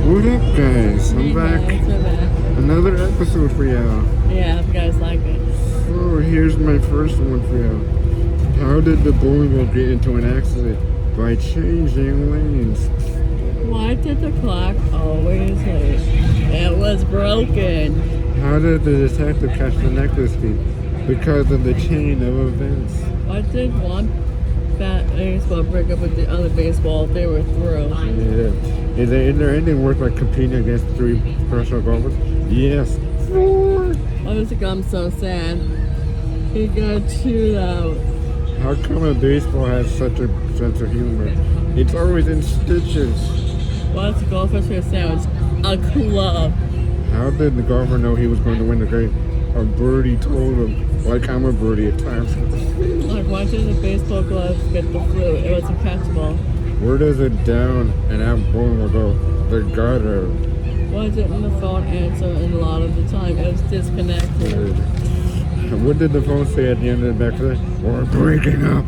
What up, guys? I'm back. So bad. Another episode for y'all. Yeah, if you guys like it. So here's my first one for y'all. How did the bowling ball get into an accident? By changing lanes. Why did the clock always late? It was broken. How did the detective catch the necklace thief? Because of the chain of events. Why did one fat baseball break up with the other baseball if they were through? Yeah. Is there anything worth like competing against three professional golfers? Yes. Why was the gum so sad? He got chewed out. How come a baseball has such a sense of humor? It's always in stitches. What's the goldfish for a sandwich? A club. How did the golfer know he was going to win the game? A birdie told him, like I'm a birdie at times. Like, why did the baseball gloves get the flu? It was a catchball. Where does a down and out bowling will go? The gutter. Why didn't the phone answer? And a lot of the time it was disconnected. What did the phone say at the end of the back day? We're breaking up.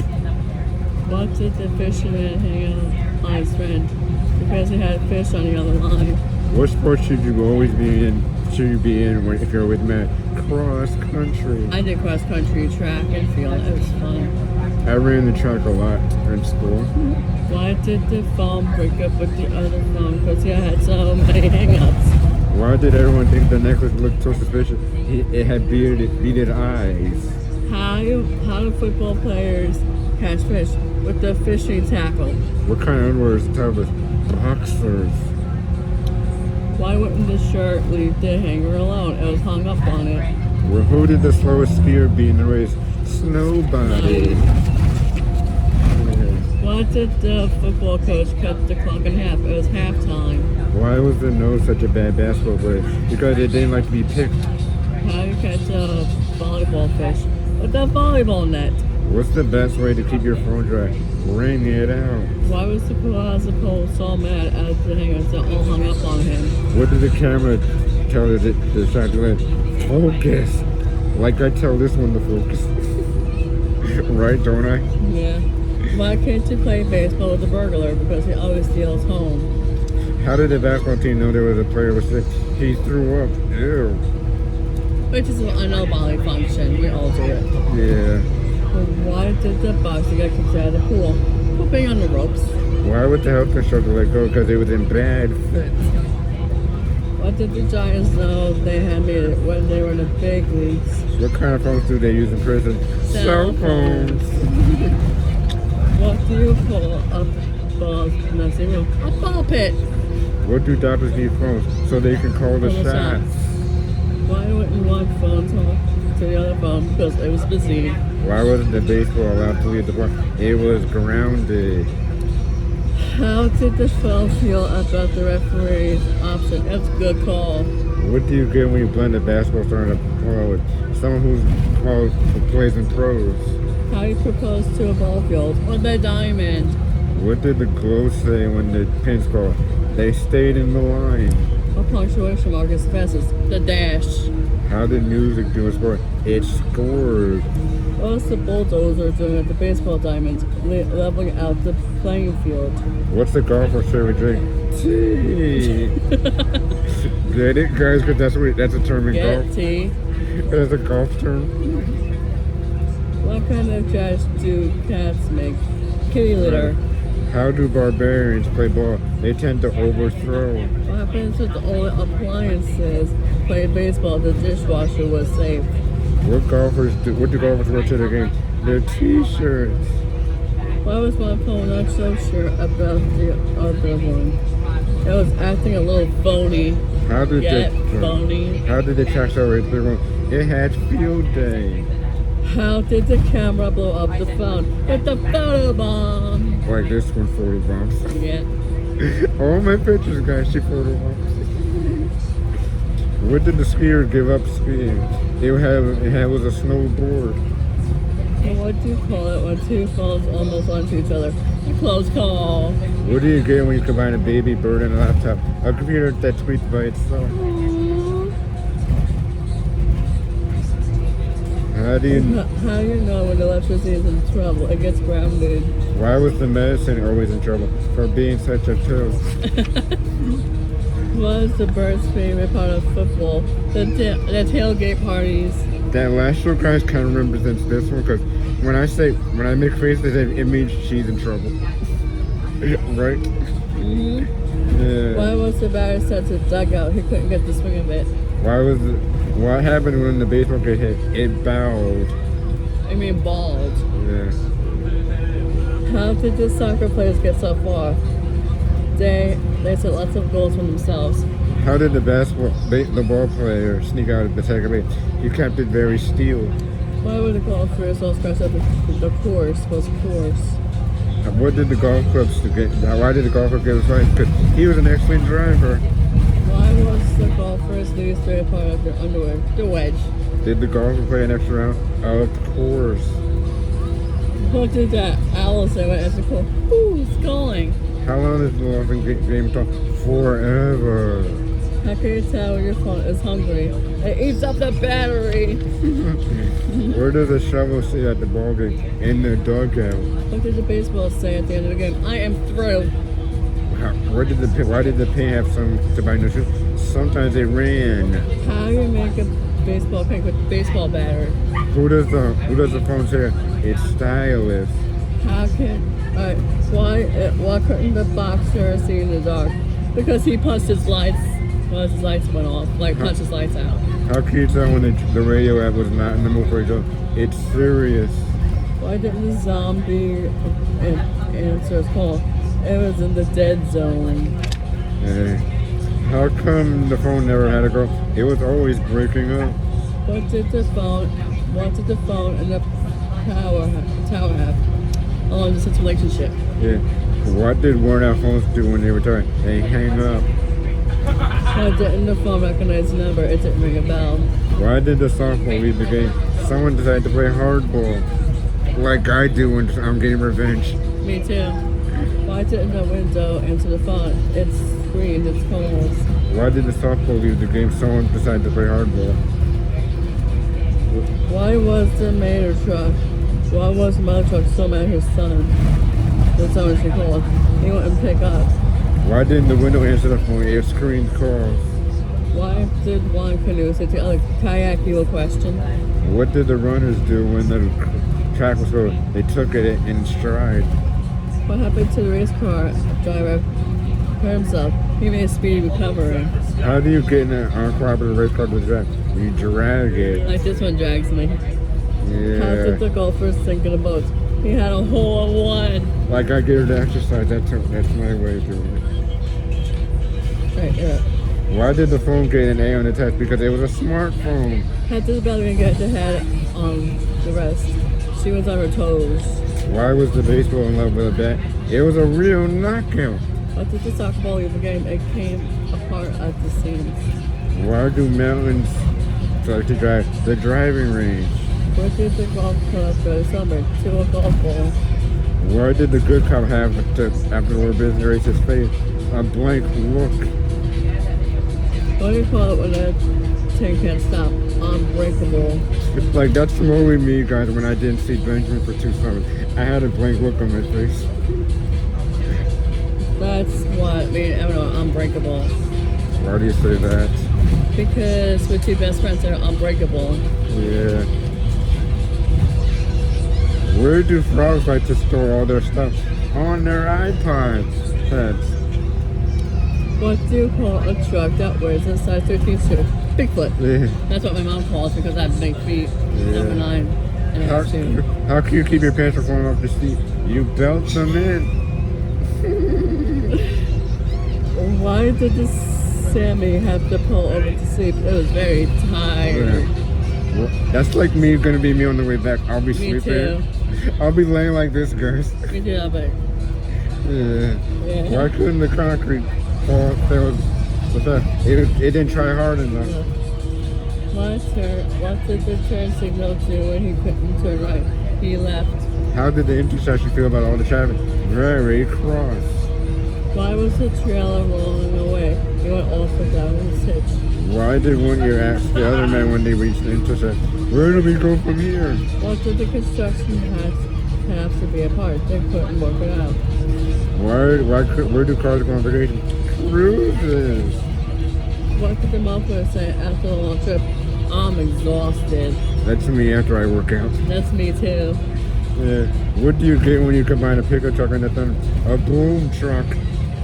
What did the fisherman hang out on his friend? Because he had a fish on the other line. What sport should you always be in? Should you be in if you're with Matt? Cross country. I did cross country, track, and field. It was fun. I ran the track a lot in school. Why did the phone break up with the other phone? Because he had so many hang-ups. Why did everyone think the necklace looked so suspicious? It had beaded eyes. How do football players catch fish with the fishing tackle? What kind of underwear is the toughest? Boxers. Why wouldn't the shirt leave the hanger alone? It was hung up on it. Well, who did the slowest skier beat in the race? Snowbody. Why did the football coach cut the clock in half? It was halftime. Why was the nose such a bad basketball player? Because it didn't like to be picked. How do you catch a volleyball fish with a volleyball net? What's the best way to keep your phone dry? Wring it out. Why was the Plaza Pole so mad at the hangers that all hung up on him? What did the camera tell the shot to let? Focus. Like I tell this one to focus. Right, don't I? Yeah. Why can't you play baseball with a burglar? Because he always steals home. How did the basketball team know there was a player was sick? He threw up. Ew. Which is a no-body function. We all do it. Yeah. But why did the boxer get kicked out of the pool? Pooping on the ropes. Why would the health instructor let go? Because it was in bad fit. Why did the Giants know they had made it when they were in the big leagues? What kind of phones do they use in prison? Cell phones. What do you call a ball? Not zero. A ball pit. What do doctors need phones? So they can call the shots. Why wouldn't one phone talk to the other phone? Because it was busy. Why wasn't the baseball allowed to leave the park? It was grounded. How did the phone feel about the referee's option? That's a good call. What do you get when you blend a basketball star in a ball with someone who plays in pros? How do you propose to a ball field with a diamond? What did the glow say when the pins called? They stayed in the line. A punctuation mark is fastest. The dash. How did music do in sport? It scored. What was the bulldozer doing at the baseball diamonds, leveling out the playing field? What's the golfer's favorite drink? Tea. Get it, guys? Because that's a term in golf. Tea. That's a golf term. What kind of trash do cats make? Kitty litter. How do barbarians play ball? They tend to overthrow. What happens with the old appliances? Play baseball, the dishwasher was safe. What do golfers wear to the game? Their t-shirts. Why was my phone not so sure about the other one? It was acting a little phony. How did phony. How did the tax rate through? It had field day. How did the camera blow up the phone with the photo bomb? Like this one, photo bombs. Yeah. All my pictures, guys, she photo bombs. What did the skiers give up skiing? It was a snowboard. What do you call it when two phones almost onto each other? A close call. What do you get when you combine a baby bird and a laptop? A computer that tweets by itself. How do you know when electricity is in trouble? It gets grounded. Why was the medicine always in trouble? For being such a tool. was the bird's favorite part of football? The tailgate parties. That last show guys kind of represents this one because when I make faces, it means she's in trouble. Right? Yeah. Why was the batter sent to the dugout? He couldn't get the swing of it. What happened when the baseball get hit? It bowed. I mean, bald. Yeah. How did the soccer players get so far? They set lots of goals for themselves. How did the ball player sneak out of the second base? He kept it very still. Why would the golfers all scratch up the course was course? What did the golf clubs to get? Why did the golf club get his life? Because he was an excellent driver. Why was the golfer's least favorite part of their underwear? The wedge. Did the golfer play an extra round? Of course. What did that owl say when it's called? Ooh, sculling. How long is the long game talk? Forever. How can you tell when your phone is hungry? It eats up the battery. Where does the shovel sit at the ball game? In the dugout. What did the baseball say at the end of the game? I am through. Why did the pin have some to buy new shoes? Sometimes they ran. How do you make a baseball pink with baseball batter? Who does the phone say? It's stylish. How can why couldn't the boxer see in the dark? Because he punched his lights. Well, his lights went off. Like punched his lights out. How can you tell when the radio app was not in the mood for a joke? It's serious. Why didn't the zombie answer his call? It was in the dead zone. Hey. How come the phone never had a girl? It was always breaking up. What did the phone and the tower have? A long distance relationship. Yeah. What did worn out phones do when they retired? They hang up. Why didn't the phone recognize the number? It didn't ring a bell. Why did the softball leave the game? Someone decided to play hardball. Like I do when I'm getting revenge. Me too. Why didn't the window answer the phone? It screamed, it's calls. Why did the softball leave the game? Someone decided to play hardball. Why was the mail truck so mad at his son? The son she called. He wouldn't pick up. Why didn't the window answer the phone? It screamed calls. Why did one canoe say to the other kayak you a question? What did the runners do when the track was over? They took it in stride. What happened to the race car driver? Hurt himself. He made a speedy recovery. How do you get in an uncooperative race car to the track? You drag it. Like this one drags me. Yeah. How did the golfer sink in a boat? He had a hole in one. Like I get her to exercise. That's my way of doing it. Right, yeah. Why did the phone get an A on the test? Because it was a smartphone. How did the ballerina get the head on the rest? She was on her toes. Why was the baseball in love with a bat? It was a real knockout. What did the soccer ball leave the game? It came apart at the seams. Why do mountains start to drive? The driving range. Where did the golf club go this summer? To a golf ball. Why did the good cop have to, after the World Business race his face? A blank look. What do you call it when a tank can't stop? Unbreakable. Like that's the movie me guys when I didn't see Benjamin for 2 summers. I had a blank look on my face. That's what made everyone unbreakable. Why do you say that? Because we're two best friends that are unbreakable. Yeah. Where do frogs like to store all their stuff? On their iPods. Heads. What do you call a truck that wears a size 13 suit? Bigfoot. Yeah. That's what my mom calls because I have big feet. Yeah. I'm a 9 and a half soon. How can you keep your pants from falling off the seat? You belt them in. Why did the Sammy have to pull over to sleep? It was very tired. Well, that's like me gonna be me on the way back. I'll be Me sleeping. too. I'll be laying like this, guys. Me too, I bet. Yeah. Yeah. Why couldn't the concrete fall? It didn't try hard enough. What did the turn signal do when he couldn't turn right? He left. How did the intersection feel about all the traffic? Very cross. Why was the trailer rolling away? He went off without his hitch. Why did one ear ask the other man when they reached the intersection, where do we go from here? What did the construction have to be apart? They couldn't work it out. Where do cars go on vacation? Cruises. What did the muffler say after the long trip? I'm exhausted. That's me after I work out. That's me too. Yeah. What do you get when you combine a pickup truck and a boom truck?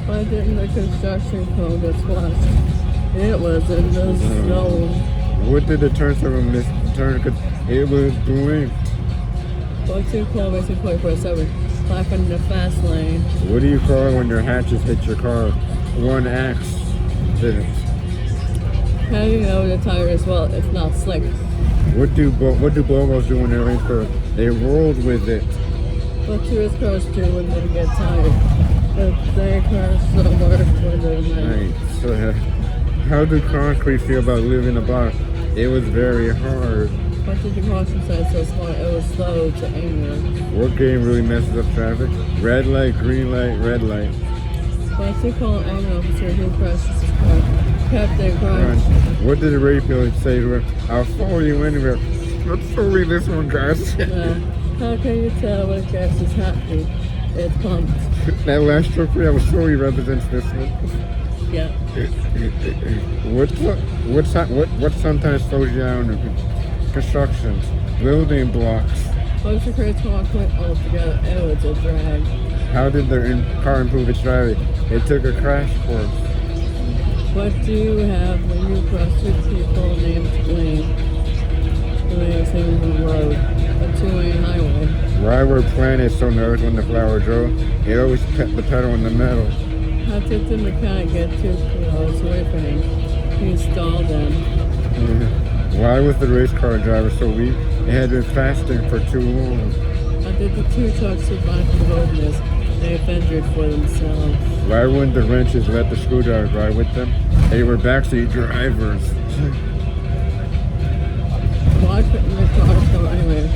Why didn't the construction code get flushed? It was in the zone. What did the turn signal miss turn? Cause it was blinked. What do you call racing 24/7? Clapping in the fast lane. What do you call it when your hatches hit your car? One accident. How do you know the tire is well? It's not slick. What do Volvos do when they're race car? They rolled with it. What do race cars do when they get tired? They crash somewhere when they're Right. So, how do concrete feel about living in a box? It was very hard. What did the caution sign so smart? It was slow to anger. What game really messes up traffic? Red light, green light, red light. What do you call an ambulance officer who crashes his car? Captain Run. Crunch. What did the radio say to her? I'll follow you anywhere. Let's follow this one, guys. How can you tell when gas is happy? It's pumped. That last trophy, I was sorry represents this one. Yeah. What sometimes slows you down in constructions? Building blocks. Most of the car quit altogether. It was a drag. How did the car improve its driving? It took a crash course. What do you have when you cross two people named Lane? The lane is on the road. A two-lane highway. Why were planets so nervous when the flower drove? It always kept the pedal in the metal. How did the mechanic get too close away from him? He stalled them. Why was the race car driver so weak? It had been fasting for too long. How did the two trucks survive the wilderness? They fendered for themselves. Why wouldn't the wrenches let the screwdrivers ride with them? They were backseat drivers. Why couldn't the car go anywhere?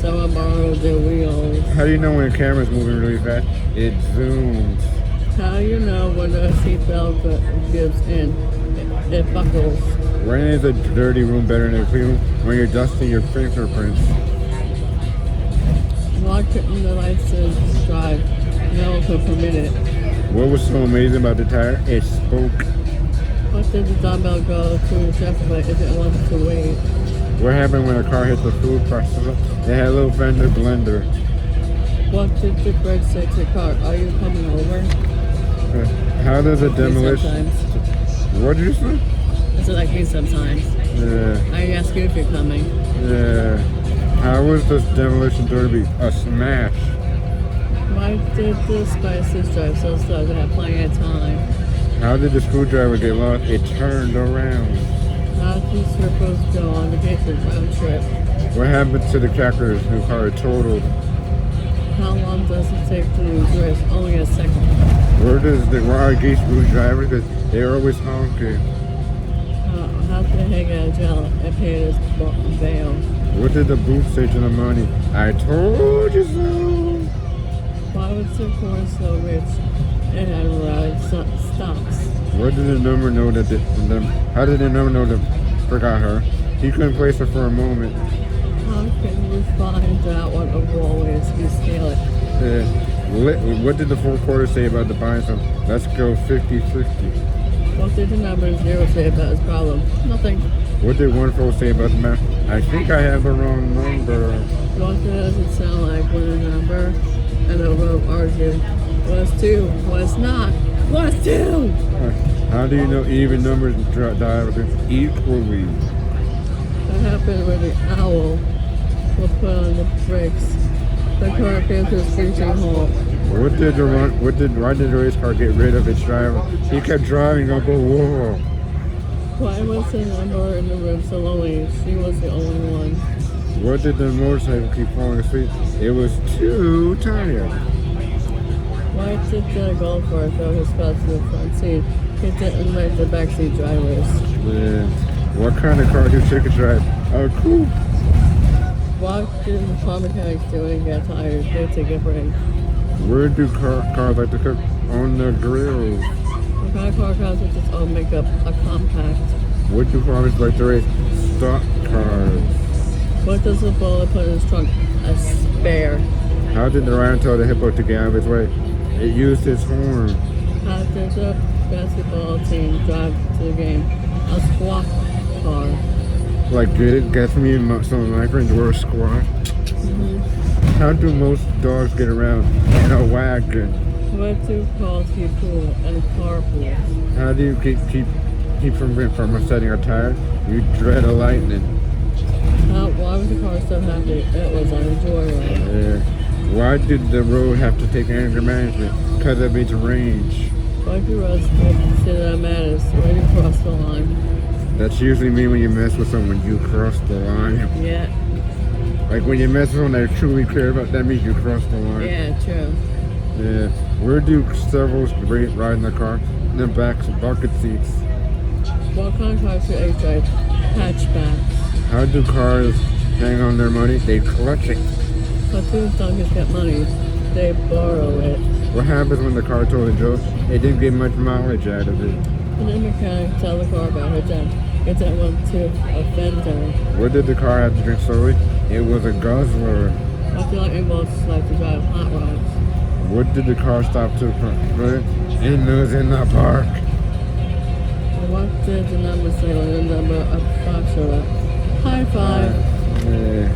Someone borrowed their wheels. How do you know when a camera's moving really fast? It zooms. How do you know when a seatbelt gives in? It buckles. When is a dirty room better than a clean room? When you're dusting your fingerprints. Why couldn't the license drive? No one could permit it. What was so amazing about the tire? It spoke. What did the dumbbell go to the traffic light if it wanted to wait? What happened when a car hit the food processor? It had a little fender blender. What did the bridge say to the car? Are you coming over? How does a demolition... Sometimes. What did you say? That's what I mean sometimes. Yeah. I ask you if you're coming. Yeah. How was this demolition derby a smash? Why did the Spices drive so slow? They had plenty of time. How did the screwdriver get lost? It turned around. How did circles go on vacation round trip? What happened to the Crackers whose car totaled? How long does it take to lose race? Only a second. Where are geese screwdrivers? Because they're always honking. How did he get a jail and pay his bail? What did the booth say to the money? I told you so. Why was the corn so rich? It had ride stops. What did the number know that how did the number know that forgot her? He couldn't place her for a moment. How can you find out what a roll is? You steal it. What did the fourth quarter say about the buying some? Let's go 50-50. What did the number zero say about his problem? Nothing. What did one fool say about the math? I think I have the wrong number. What does it sound like when a number and a row argue? Was 2, was not, was 2! How do you know even numbers divided equally? What happened when the owl was put on the brakes? The car came to a screeching halt. Why did the race car get rid of its driver? He kept driving up a wall. Why was the number in the room so lonely? She was the only one. What did the motorcycle keep falling asleep? It was too tired. Why did the golfer throw his spouse to the front seat? He didn't let the backseat drivers. Yeah. What kind of car do chickens drive? A coupe. What did the car mechanics do when they get tired? They take a break. Where do cars like to cook? On the grill. What kind of car comes with its own makeup? A compact. What do farmers like to race? Stock cars. What does the bullet put in his trunk? A spare. How did the lion tell the hippo to get out of its way? It used its horn. How did the basketball team drive to the game? A squawk car. Like, guess me and some of my friends were a squad. How do most dogs get around in a wagon? What do cars keep cool and carpools? How do you keep from setting a tire? You dread a lightning. Why was the car so happy? It was on a joyride. Why did the road have to take anger management? Because of its range. Why do roads consider that matters when you cross the line? That's usually mean when you mess with someone, you cross the line. Yeah. Like when you mess with someone that truly care about, that means you cross the line. Yeah, true. Yeah. Where do several ride in the car? In the back bucket seats. What kind of cars do H drive? Hatchbacks. How do cars hang on their money? They clutch it. But two donkeys get money. They borrow it. What happens when the car told a joke? It didn't get much mileage out of it. And then the mechanic tell the car about her dad. It didn't want to offend her. What did the car have to drink slowly? It was a guzzler. I feel like animals like to drive hot rods. What did the car stop to put? It was in the park. And what did the number say on the number of box showed up? High five. Yeah.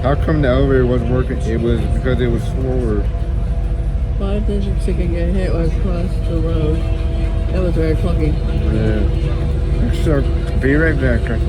How come the elevator wasn't working? It was because it was forward. Why did the chicken get hit or cross the road? It was very clunky. Yeah. So, be right back, guys.